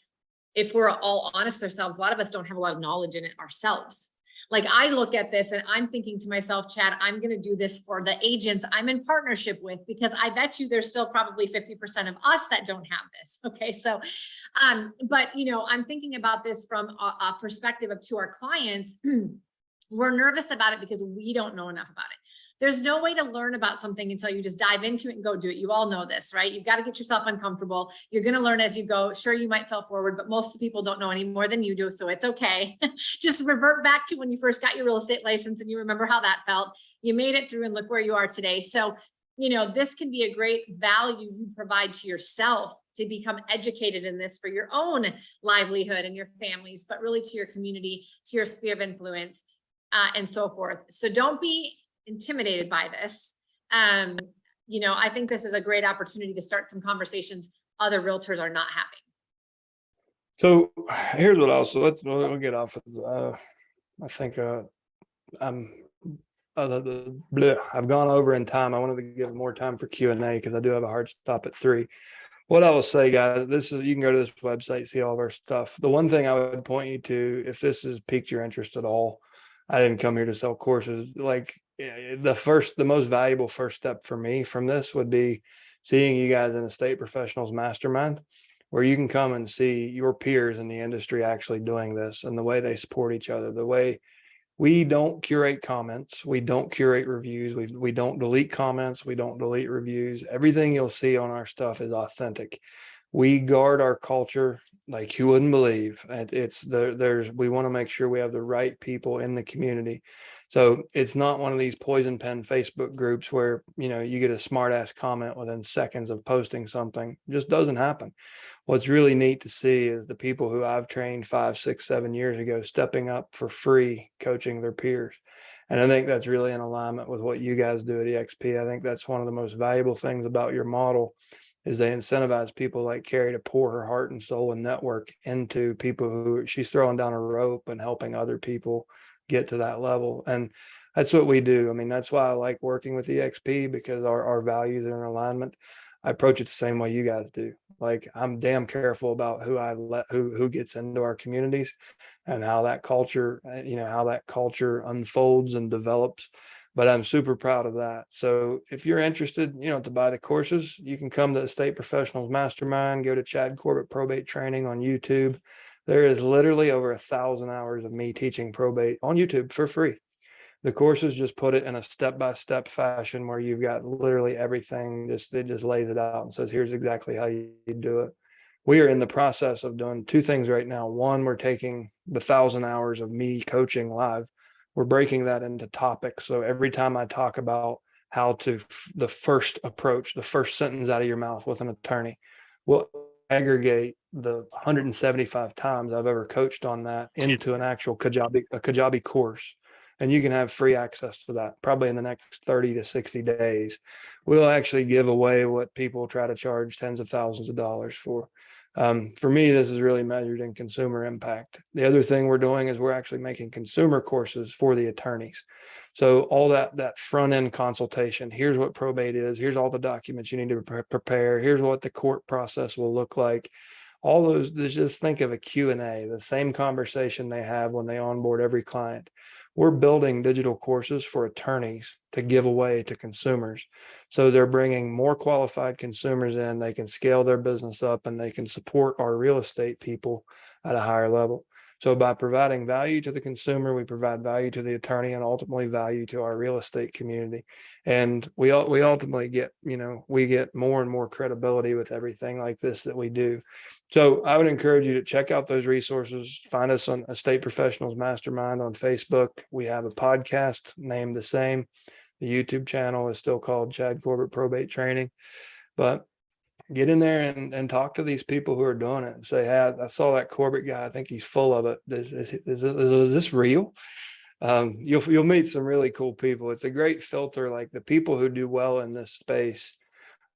if we're all honest with ourselves, a lot of us don't have a lot of knowledge in it ourselves. Like I look at this and I'm thinking to myself, Chad, I'm going to do this for the agents I'm in partnership with, because I bet you there's still probably 50% of us that don't have this. Okay. So, but I'm thinking about this from a perspective of to our clients. We're nervous about it because we don't know enough about it. There's no way to learn about something until you just dive into it and go do it. You all know this, right? You've got to get yourself uncomfortable. You're going to learn as you go. Sure, you might fail forward, but most of the people don't know any more than you do. So it's okay. Just revert back to when you first got your real estate license and you remember how that felt. You made it through and look where you are today. So, this can be a great value you provide to yourself to become educated in this for your own livelihood and your families, but really to your community, to your sphere of influence. And so forth. So don't be intimidated by this. I think this is a great opportunity to start some conversations other realtors are not having. So here's what we'll get off of. I think I've gone over in time. I wanted to give more time for Q&A because I do have a hard stop at 3. What I will say, guys, you can go to this website, see all of our stuff. The one thing I would point you to, if this has piqued your interest at all, I didn't come here to sell courses. Like the most valuable first step for me from this would be seeing you guys in a Estate Professionals Mastermind, where you can come and see your peers in the industry actually doing this and the way they support each other, the way we don't curate comments. We don't curate reviews. We don't delete comments. We don't delete reviews. Everything you'll see on our stuff is authentic. We guard our culture like you wouldn't believe. We want to make sure we have the right people in the community. So it's not one of these poison pen Facebook groups where, you get a smart ass comment within seconds of posting something. It just doesn't happen. What's really neat to see is the people who I've trained 5, 6, 7 years ago, stepping up for free, coaching their peers. And I think that's really in alignment with what you guys do at EXP. I think that's one of the most valuable things about your model is they incentivize people like Cari to pour her heart and soul and network into people who she's throwing down a rope and helping other people get to that level. And that's what we do. I mean, that's why I like working with EXP, because our values are in alignment. I approach it the same way you guys do. Like I'm damn careful about who gets into our communities and how that culture unfolds and develops. but I'm super proud of that. So if you're interested, to buy the courses, you can come to Estate Professionals Mastermind, go to Chad Corbett Probate Training on YouTube. There is literally over 1,000 hours of me teaching probate on YouTube for free. The courses just put it in a step-by-step fashion where you've got literally everything. It just lays it out and says, here's exactly how you do it. We are in the process of doing two things right now. One, we're taking the 1,000 hours of me coaching live. We're breaking that into topics. So every time I talk about how to the first approach, the first sentence out of your mouth with an attorney, we'll aggregate the 175 times I've ever coached on that into an actual Kajabi course. And you can have free access to that probably in the next 30 to 60 days. We'll actually give away what people try to charge tens of thousands of dollars for. For me, this is really measured in consumer impact. The other thing we're doing is we're actually making consumer courses for the attorneys. So all that front end consultation, here's what probate is, here's all the documents you need to prepare, here's what the court process will look like. All those, just think of a Q&A, the same conversation they have when they onboard every client. We're building digital courses for attorneys to give away to consumers. So they're bringing more qualified consumers in, they can scale their business up, and they can support our real estate people at a higher level. So by providing value to the consumer, we provide value to the attorney and ultimately value to our real estate community. And we ultimately get, we get more and more credibility with everything like this that we do. So I would encourage you to check out those resources. Find us on Estate Professionals Mastermind on Facebook. We have a podcast named the same. The YouTube channel is still called Chad Corbett Probate Training. But get in there and talk to these people who are doing it and say, hey, I saw that Corbett guy. I think he's full of it. Is this real? You'll meet some really cool people. It's a great filter. Like the people who do well in this space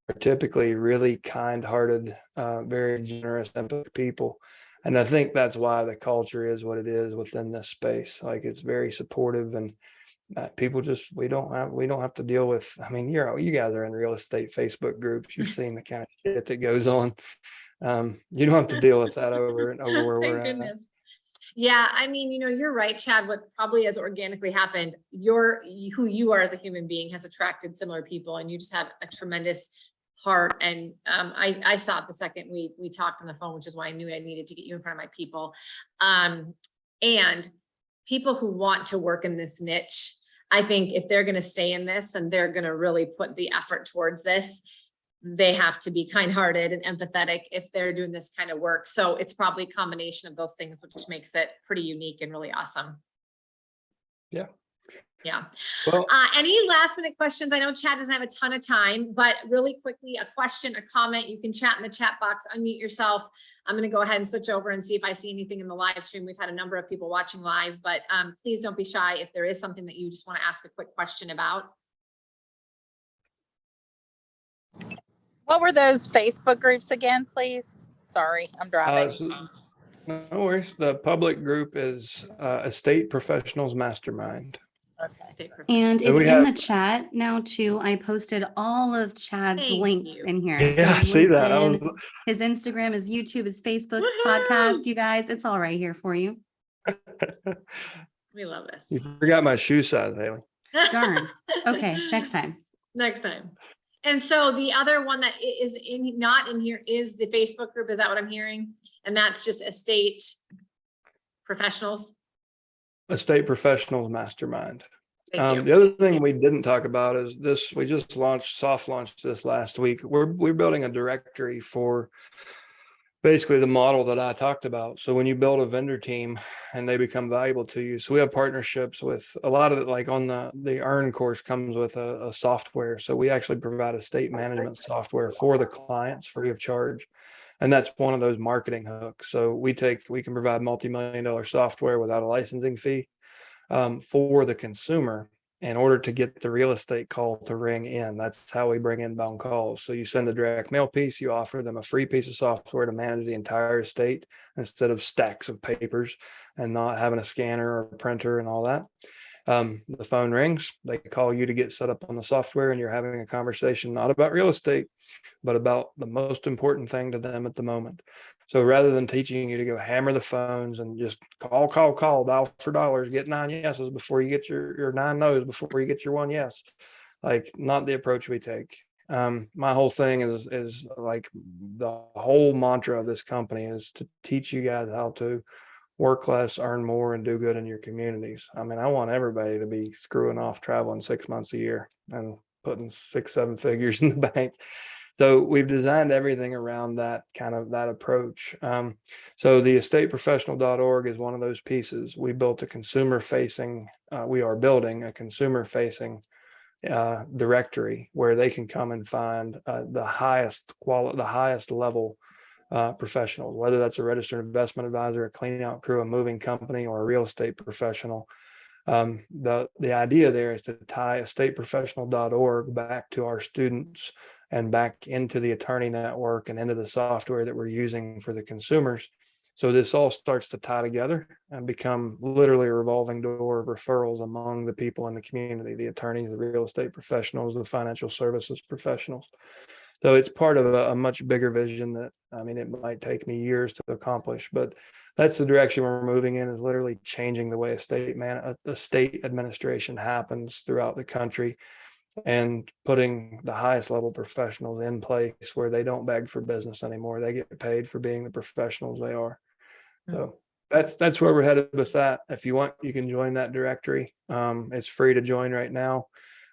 are typically really kind-hearted, very generous, empathic people. And I think that's why the culture is what it is within this space. Like it's very supportive, and people just, we don't have to deal with, you guys are in real estate Facebook groups. You've seen the kind of shit that goes on. You don't have to deal with that over where we're at. Yeah, you're right, Chad. What probably has organically happened, who you are as a human being has attracted similar people, and you just have a tremendous heart. And I saw it the second we talked on the phone, which is why I knew I needed to get you in front of my people. And people who want to work in this niche, I think if they're going to stay in this and they're going to really put the effort towards this, they have to be kind-hearted and empathetic if they're doing this kind of work. So it's probably a combination of those things, which makes it pretty unique and really awesome. Yeah. Yeah. Well, any last minute questions? I know Chad doesn't have a ton of time, but really quickly, a question, a comment, you can chat in the chat box, unmute yourself. I'm going to go ahead and switch over and see if I see anything in the live stream. We've had a number of people watching live, but please don't be shy if there is something that you just want to ask a quick question about. What were those Facebook groups again, please? Sorry, I'm driving. No worries. The public group is Estate Professionals Mastermind. Okay. And it's in the chat now too. I posted all of Chad's links in here. Yeah, I see that. His Instagram, his YouTube, his Facebook, his podcast. You guys, it's all right here for you. We love this. You forgot my shoe size, Haley. Darn. Okay, next time. Next time. And so the other one that is not in here is the Facebook group. Is that what I'm hearing? And that's just Estate Professionals. Estate Professionals Mastermind. The other thing we didn't talk about is this. We just soft launched this last week. We're building a directory for basically the model that I talked about. So when you build a vendor team and they become valuable to you, so we have partnerships with a lot of it, like on the Earn course comes with a software. So we actually provide estate management software for the clients free of charge. And that's one of those marketing hooks. So we can provide multi-million-dollar software without a licensing fee for the consumer in order to get the real estate call to ring in. That's how we bring inbound calls. So you send a direct mail piece, you offer them a free piece of software to manage the entire estate instead of stacks of papers and not having a scanner or a printer and all that. The phone rings, they call you to get set up on the software, and you're having a conversation, not about real estate, but about the most important thing to them at the moment. So rather than teaching you to go hammer the phones and just call, dial for dollars, get 9 yeses before you get your 9 no's before you get your 1 yes, like not the approach we take. My whole thing is like the whole mantra of this company is to teach you guys how to work less, earn more, and do good in your communities. I mean, I want everybody to be screwing off traveling 6 months a year and putting 6-7 figures in the bank. So we've designed everything around that approach. So the estateprofessional.org is one of those pieces. We built a consumer facing, we are building a consumer facing directory where they can come and find the highest level professionals, whether that's a registered investment advisor, a clean out crew, a moving company, or a real estate professional. The idea there is to tie estateprofessional.org back to our students and back into the attorney network and into the software that we're using for the consumers. So this all starts to tie together and become literally a revolving door of referrals among the people in the community, the attorneys, the real estate professionals, the financial services professionals. So it's part of a much bigger vision that, I mean, it might take me years to accomplish, but that's the direction we're moving in, is literally changing the way estate administration happens throughout the country, and putting the highest level professionals in place where they don't beg for business anymore. They get paid for being the professionals they are. So that's where we're headed with that. If you want, you can join that directory. It's free to join right now.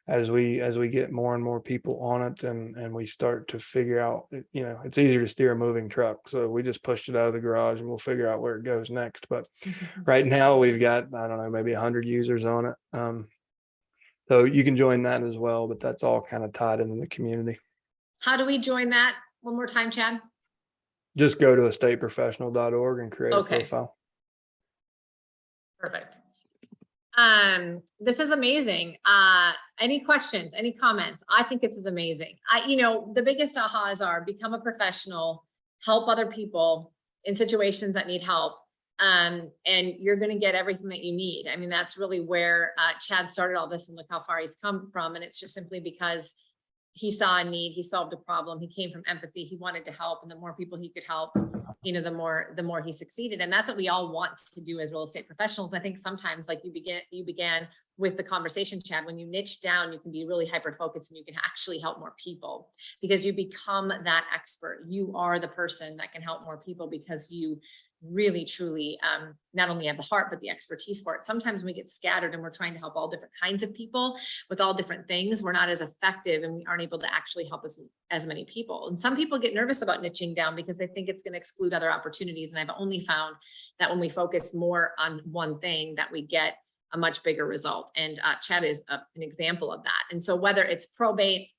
As we get more and more people on it, and we start to figure out, it's easier to steer a moving truck. So we just pushed it out of the garage, and we'll figure out where it goes next. But right now we've got, I don't know, maybe 100 users on it. So you can join that as well, but that's all kind of tied into the community. How do we join that? One more time, Chad. Just go to estateprofessional.org and create a profile. Perfect. This is amazing. Any questions, any comments? I think this is amazing. The biggest ahas are become a professional, help other people in situations that need help. And you're going to get everything that you need. I mean, that's really where Chad started all this, and look how far he's come from. And it's just simply because he saw a need, he solved a problem, he came from empathy, he wanted to help, and the more people he could help, the more he succeeded. And that's what we all want to do as real estate professionals. I think sometimes, like you began with the conversation, Chad, when you niche down, you can be really hyper focused, and you can actually help more people because you become that expert. You are the person that can help more people because you really truly not only have the heart but the expertise for it. Sometimes when we get scattered and we're trying to help all different kinds of people with all different things, we're not as effective, and we aren't able to actually help as many people. And some people get nervous about niching down because they think it's going to exclude other opportunities. And I've only found that when we focus more on one thing, that we get a much bigger result. And Chad is an example of that. And so whether it's probate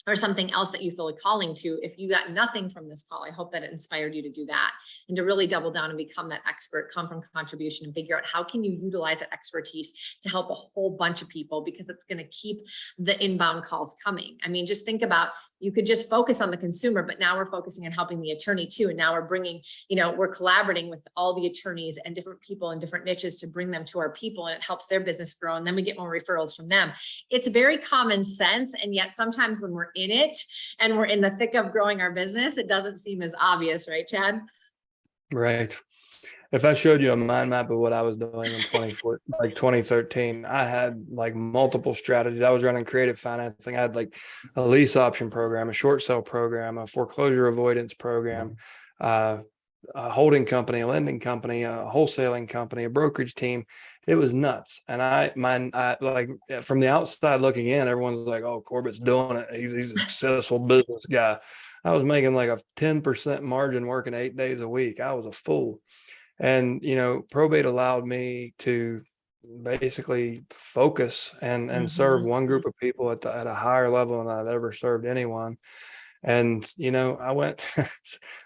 or something else that you feel a calling to, if you got nothing from this call, I hope that it inspired you to do that and to really double down and become that expert, come from contribution, and figure out how can you utilize that expertise to help a whole bunch of people, because it's going to keep the inbound calls coming. I mean, just think about, you could just focus on the consumer, but now we're focusing on helping the attorney too. And now we're bringing, we're collaborating with all the attorneys and different people in different niches to bring them to our people, and it helps their business grow. And then we get more referrals from them. It's very common sense. And yet sometimes when we're in it and we're in the thick of growing our business, it doesn't seem as obvious, right, Chad? Right. If I showed you a mind map of what I was doing in 2013, I had like multiple strategies. I was running creative financing. I had like a lease option program, a short sale program, a foreclosure avoidance program, a holding company, a lending company, a wholesaling company, a brokerage team. It was nuts. And I like from the outside looking in, everyone's like, "Oh, Corbett's doing it. He's a successful business guy." I was making like a 10% margin working 8 days a week. I was a fool. And, probate allowed me to basically focus and serve one group of people at a higher level than I'd ever served anyone. And, I went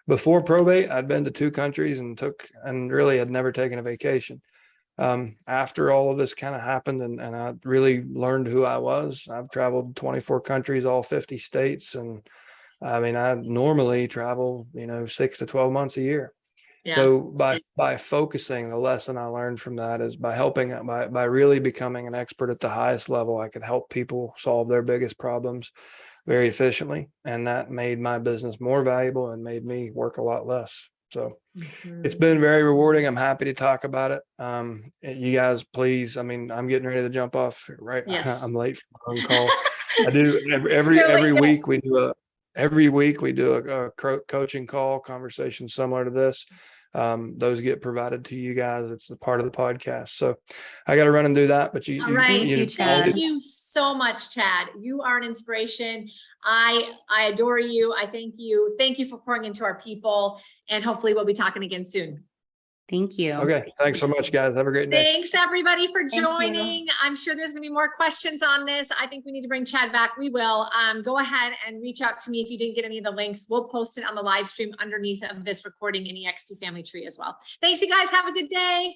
before probate, I'd been to 2 countries and really had never taken a vacation. After all of this kind of happened and I really learned who I was, I've traveled 24 countries, all 50 states. And I mean, I normally travel, 6 to 12 months a year. Yeah. So by focusing, the lesson I learned from that is by helping, by really becoming an expert at the highest level, I could help people solve their biggest problems very efficiently. And that made my business more valuable and made me work a lot less. So it's Mhm. been very rewarding. I'm happy to talk about it. You guys, please. I mean, I'm getting ready to jump off, right? Yes. I'm late for my own call. I do every You're late. week we do a coaching call conversation similar to this. Those get provided to you guys. It's a part of the podcast. So I got to run and do that. But All right. Thank you, Chad. Thank you so much, Chad. You are an inspiration. I adore you. I thank you. Thank you for pouring into our people. And hopefully we'll be talking again soon. Thank you. Okay. Thanks so much, guys. Have a great day. Thanks everybody for you. joining. I'm sure there's gonna be more questions on this. I think we need to bring Chad back. We will. Go ahead and reach out to me if you didn't get any of the links. We'll post it on the live stream underneath of this recording in the EXP Family Tree as well. Thanks, you guys. Have a good day.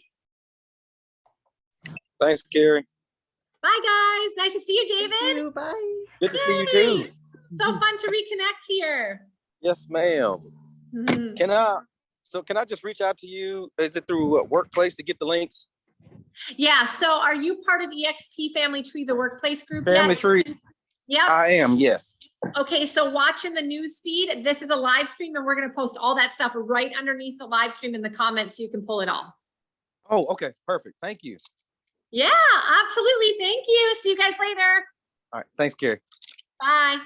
Thanks, Cari. Bye, guys. Nice to see you, David. Bye. Good to see you too. Hey, so fun to reconnect here. Yes, ma'am. Mhm. Can I just reach out to you? Is it through Workplace to get the links? Yeah. So are you part of EXP Family Tree, the workplace group? Family yet? Tree. Yep. I am, yes. Okay, so watching the news feed, this is a live stream and we're gonna post all that stuff right underneath the live stream in the comments so you can pull it all. Oh, okay, perfect. Thank you. Yeah, absolutely. Thank you. See you guys later. All right, thanks, Cari. Bye.